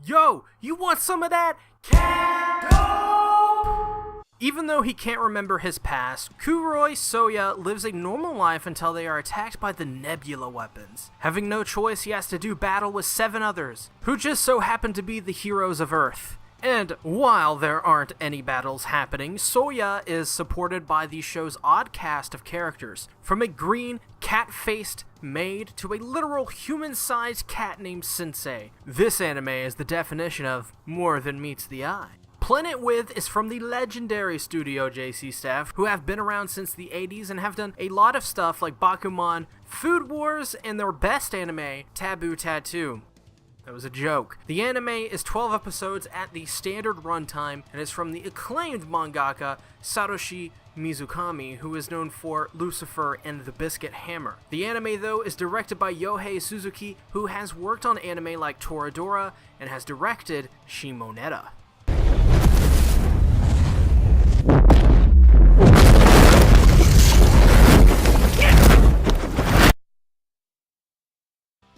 Yo, you want some of that? Cat dope! Even though he can't remember his past, Kuroi Soya lives a normal life until they are attacked by the Nebula weapons. Having no choice, he has to do battle with 7 others, who just so happen to be the heroes of Earth. And while there aren't any battles happening, Soya is supported by the show's odd cast of characters, from a green, cat-faced maid to a literal human-sized cat named Sensei. This anime is the definition of more than meets the eye. Planet With is from the legendary Studio JC staff, who have been around since the 80s and have done a lot of stuff like Bakuman, Food Wars, and their best anime, Taboo Tattoo. That was a joke. The anime is 12 episodes at the standard runtime and is from the acclaimed mangaka Satoshi Mizukami, who is known for Lucifer and the Biscuit Hammer. The anime, though, is directed by Yohei Suzuki, who has worked on anime like Toradora and has directed Shimonetta.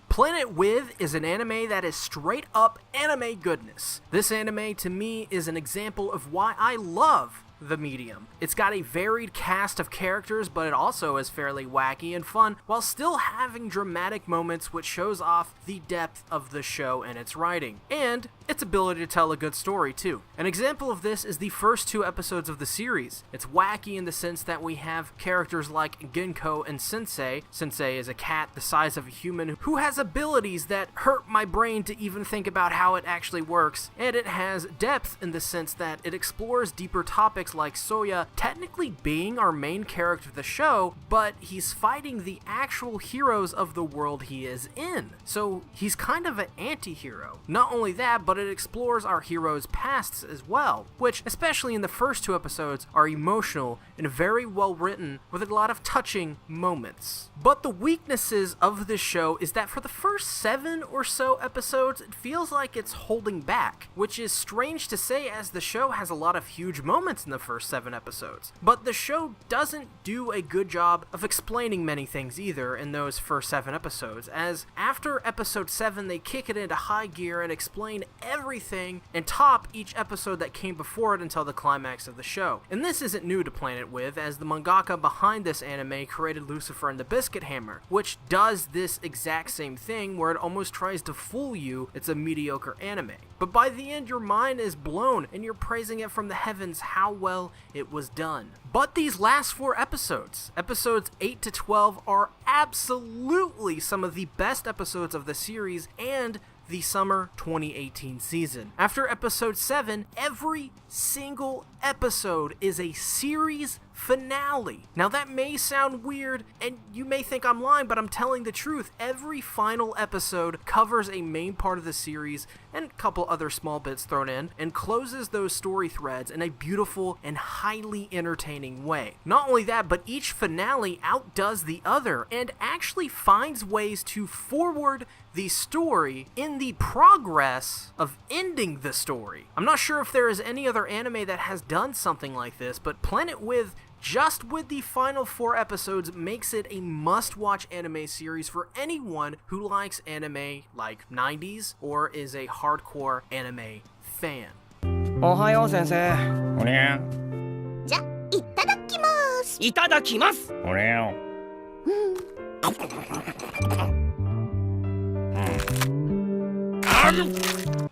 Planet With is an anime that is straight up anime goodness. This anime to me is an example of why I love the medium. It's got a varied cast of characters, but it also is fairly wacky and fun, while still having dramatic moments which shows off the depth of the show and its writing, and its ability to tell a good story too. An example of this is the first 2 episodes of the series. It's wacky in the sense that we have characters like Genko and Sensei. Sensei is a cat the size of a human who has abilities that hurt my brain to even think about how it actually works, and it has depth in the sense that it explores deeper topics like Soya technically being our main character of the show, but he's fighting the actual heroes of the world he is in. So he's kind of an anti-hero. Not only that, but it explores our heroes' pasts as well, which, especially in the first 2 episodes, are emotional and very well written with a lot of touching moments. But the weaknesses of this show is that for the first 7 or so episodes, it feels like it's holding back, which is strange to say as the show has a lot of huge moments in the first 7 episodes. But the show doesn't do a good job of explaining many things either in those first 7 episodes, as after episode 7 they kick it into high gear and explain everything and top each episode that came before it until the climax of the show. And this isn't new to Planet With, as the mangaka behind this anime created Lucifer and the Biscuit Hammer, which does this exact same thing where it almost tries to fool you it's a mediocre anime. But by the end your mind is blown and you're praising it from the heavens how well it was done. But these last 4 episodes, episodes 8 to 12, are absolutely some of the best episodes of the series and the summer 2018 season. After episode 7, every single episode is a series finale. Now that may sound weird and you may think I'm lying, but I'm telling the truth. Every final episode covers a main part of the series and a couple other small bits thrown in and closes those story threads in a beautiful and highly entertaining way. Not only that, but each finale outdoes the other and actually finds ways to forward the story in the progress of ending the story. I'm not sure if there is any other anime that has done something like this, but Planet With, just with the final 4 episodes, makes it a must-watch anime series for anyone who likes anime like 90s or is a hardcore anime fan. おはよう先生。おりゃじゃ、いただきます。いただきます。おりゃ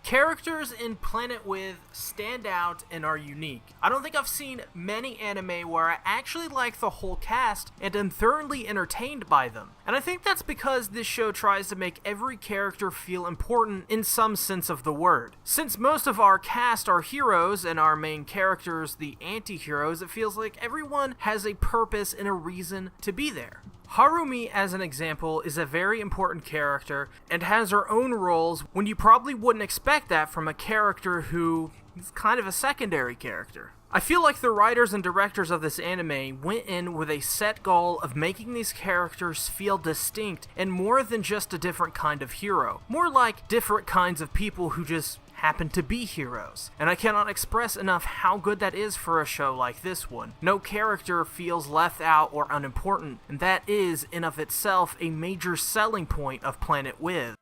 Characters in Planet With stand out and are unique. I don't think I've seen many anime where I actually like the whole cast and am thoroughly entertained by them. And I think that's because this show tries to make every character feel important in some sense of the word. Since most of our cast are heroes and our main characters the anti-heroes, it feels like everyone has a purpose and a reason to be there. Harumi, as an example, is a very important character and has her own roles when you probably wouldn't expect that from a character who is kind of a secondary character. I feel like the writers and directors of this anime went in with a set goal of making these characters feel distinct and more than just a different kind of hero. More like different kinds of people who just happen to be heroes. And I cannot express enough how good that is for a show like this one. No character feels left out or unimportant, and that is, in of itself, a major selling point of Planet With.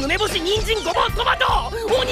梅干し人参ごぼうトマトお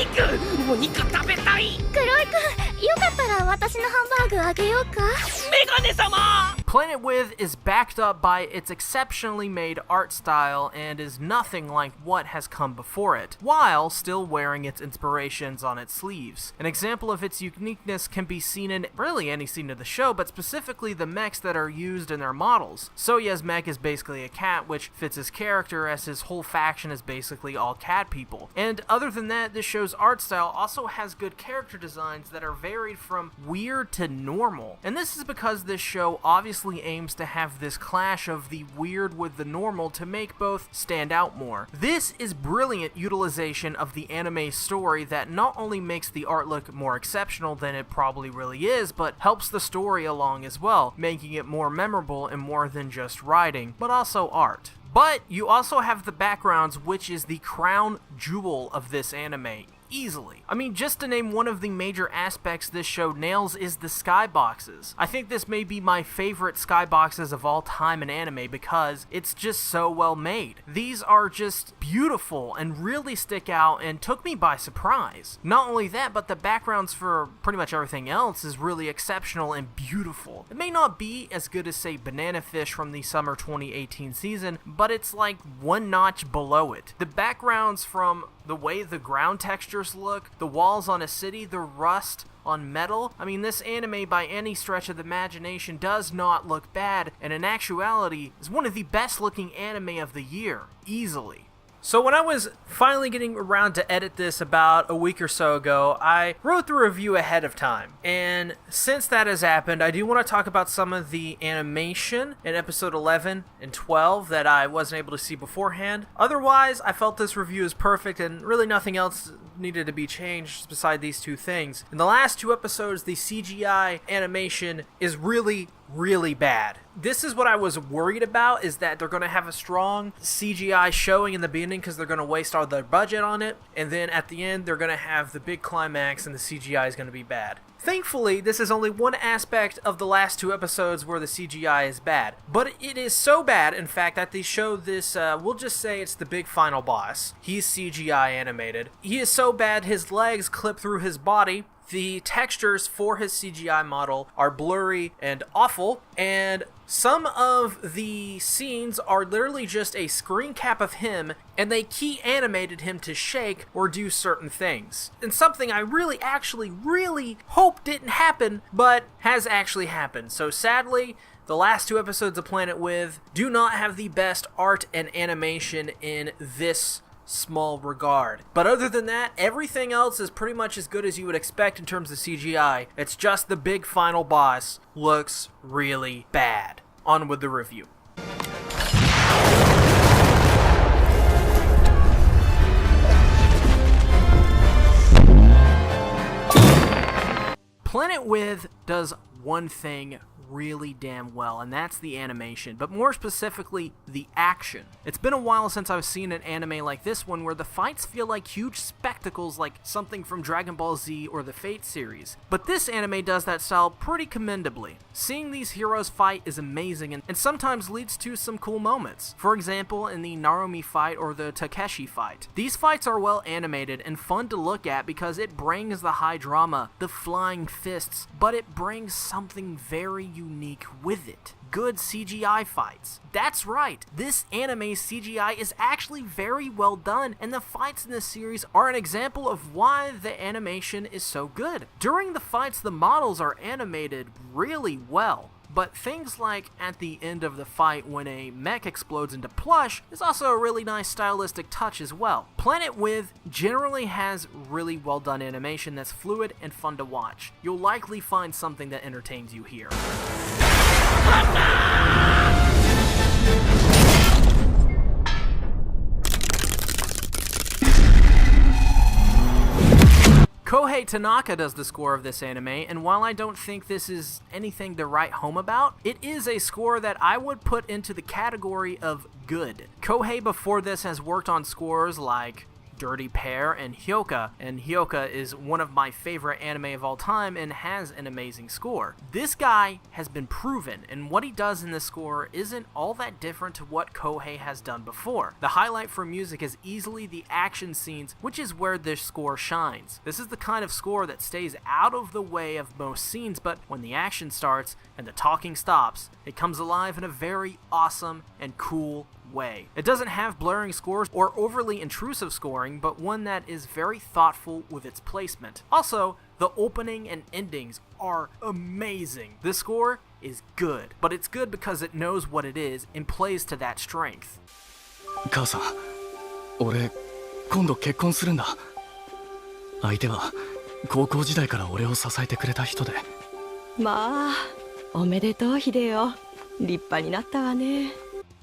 肉食べたい黒井くん、よかったら私のハンバーグあげようか。メガネ様 Planet With is backed up by its exceptionally made art style and is nothing like what has come before it, while still wearing its inspirations on its sleeves. An example of its uniqueness can be seen in really any scene of the show, but specifically the mechs that are used in their models. Soya's mech is basically a cat, which fits his character as his whole faction is basically all cat people. And other than that, this show's art style also has good character designs that are varied from weird to normal. And this is because this show obviously aims to have this clash of the weird with the normal to make both stand out more. This is brilliant utilization of the anime story that not only makes the art look more exceptional than it probably really is, but helps the story along as well, making it more memorable and more than just writing, but also art. But you also have the backgrounds, which is the crown jewel of this anime. Easily. I mean, just to name one of the major aspects this show nails is the skyboxes. I think this may be my favorite skyboxes of all time in anime because it's just so well made. These are just beautiful and really stick out and took me by surprise. Not only that, but the backgrounds for pretty much everything else is really exceptional and beautiful. It may not be as good as, say, Banana Fish from the summer 2018 season, but it's like one notch below it. The backgrounds from the way the ground textures look, the walls on a city, the rust on metal. I mean, this anime by any stretch of the imagination does not look bad, and in actuality is one of the best looking anime of the year, easily. So when I was finally getting around to edit this about a week or so ago, I wrote the review ahead of time. And since that has happened, I do want to talk about some of the animation in episode 11 and 12 that I wasn't able to see beforehand. Otherwise, I felt this review is perfect and really nothing else needed to be changed beside these two things. In the last two episodes, the CGI animation is really bad. This is what I was worried about, is that they're going to have a strong CGI showing in the beginning because they're going to waste all their budget on it, and then at the end they're going to have the big climax and the CGI is going to be bad. Thankfully, this is only one aspect of the last two episodes where the CGI is bad, but it is so bad, in fact, that they show this, we'll just say it's the big final boss. He's CGI animated. He is so bad his legs clip through his body. The textures for his CGI model are blurry and awful, and some of the scenes are literally just a screen cap of him, and they key animated him to shake or do certain things. And something I really hope didn't happen, but has actually happened. So sadly, the last two episodes of Planet With do not have the best art and animation in this small regard. But other than that, everything else is pretty much as good as you would expect in terms of CGI. It's just the big final boss looks really bad. On with the review. Planet With does one thing really damn well, and that's the animation, but more specifically, the action. It's been a while since I've seen an anime like this one where the fights feel like huge spectacles like something from Dragon Ball Z or the Fate series. But this anime does that style pretty commendably. Seeing these heroes fight is amazing and sometimes leads to some cool moments. For example, in the Narumi fight or the Takeshi fight. These fights are well animated and fun to look at because it brings the high drama, the flying fists, but it brings something very unique with it. Good CGI fights. That's right, this anime's CGI is actually very well done, and the fights in this series are an example of why the animation is so good. During the fights, the models are animated really well. But things like at the end of the fight when a mech explodes into plush is also a really nice stylistic touch as well. Planet With generally has really well done animation that's fluid and fun to watch. You'll likely find something that entertains you here. Kohei Tanaka does the score of this anime, and while I don't think this is anything to write home about, it is a score that I would put into the category of good. Kohei before this has worked on scores like Dirty Pair and Hyoka, and Hyoka is one of my favorite anime of all time and has an amazing score. This guy has been proven, and what he does in this score isn't all that different to what Kohei has done before. The highlight for music is easily the action scenes, which is where this score shines. This is the kind of score that stays out of the way of most scenes, but when the action starts and the talking stops, it comes alive in a very awesome and cool way. It doesn't have blurring scores or overly intrusive scoring, but one that is very thoughtful with its placement. Also, the opening and endings are amazing. This score is good, but it's good because it knows what it is and plays to that strength. 母さん、俺今度結婚するんだ。相手は高校時代から俺を支えてくれた人で。まあ、おめでとう秀夫。立派になったわね。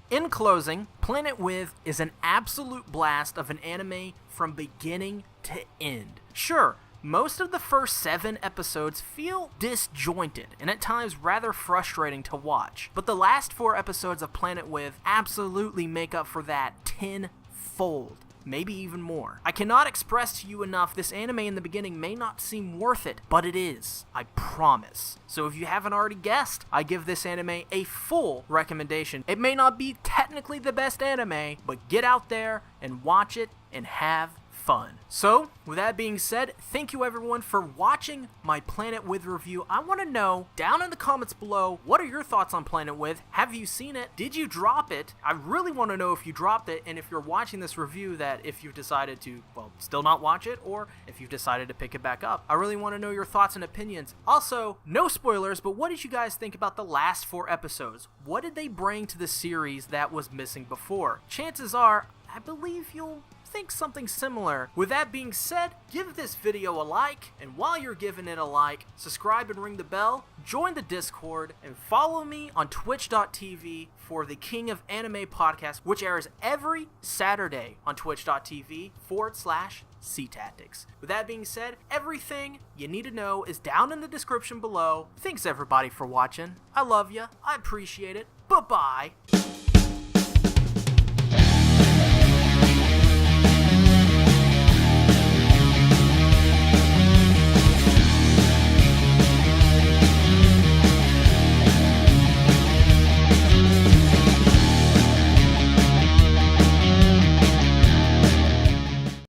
In closing, Planet With is an absolute blast of an anime from beginning to end. Sure, most of the first 7 episodes feel disjointed and at times rather frustrating to watch, but the last 4 episodes of Planet With absolutely make up for that tenfold. Maybe even more. I cannot express to you enough, this anime in the beginning may not seem worth it, but it is. I promise. So if you haven't already guessed, I give this anime a full recommendation. It may not be technically the best anime, but get out there and watch it and have fun. So, with that being said, thank you everyone for watching my Planet With review. I want to know, down in the comments below, what are your thoughts on Planet With? Have you seen it? Did you drop it? I really want to know if you dropped it, and if you're watching this review, that if you've decided to, well, still not watch it, or if you've decided to pick it back up. I really want to know your thoughts and opinions. Also, no spoilers, but what did you guys think about the last 4 episodes? What did they bring to the series that was missing before? Chances are, I believe you'll think something similar. With that being said, give this video a like, and while you're giving it a like, subscribe and ring the bell, join the Discord, and follow me on twitch.tv for the King of Anime podcast, which airs every Saturday on twitch.tv/SeaTactics. With that being said, everything you need to know is down in the description below. Thanks everybody for watching. I love ya. I appreciate it. Bye-bye.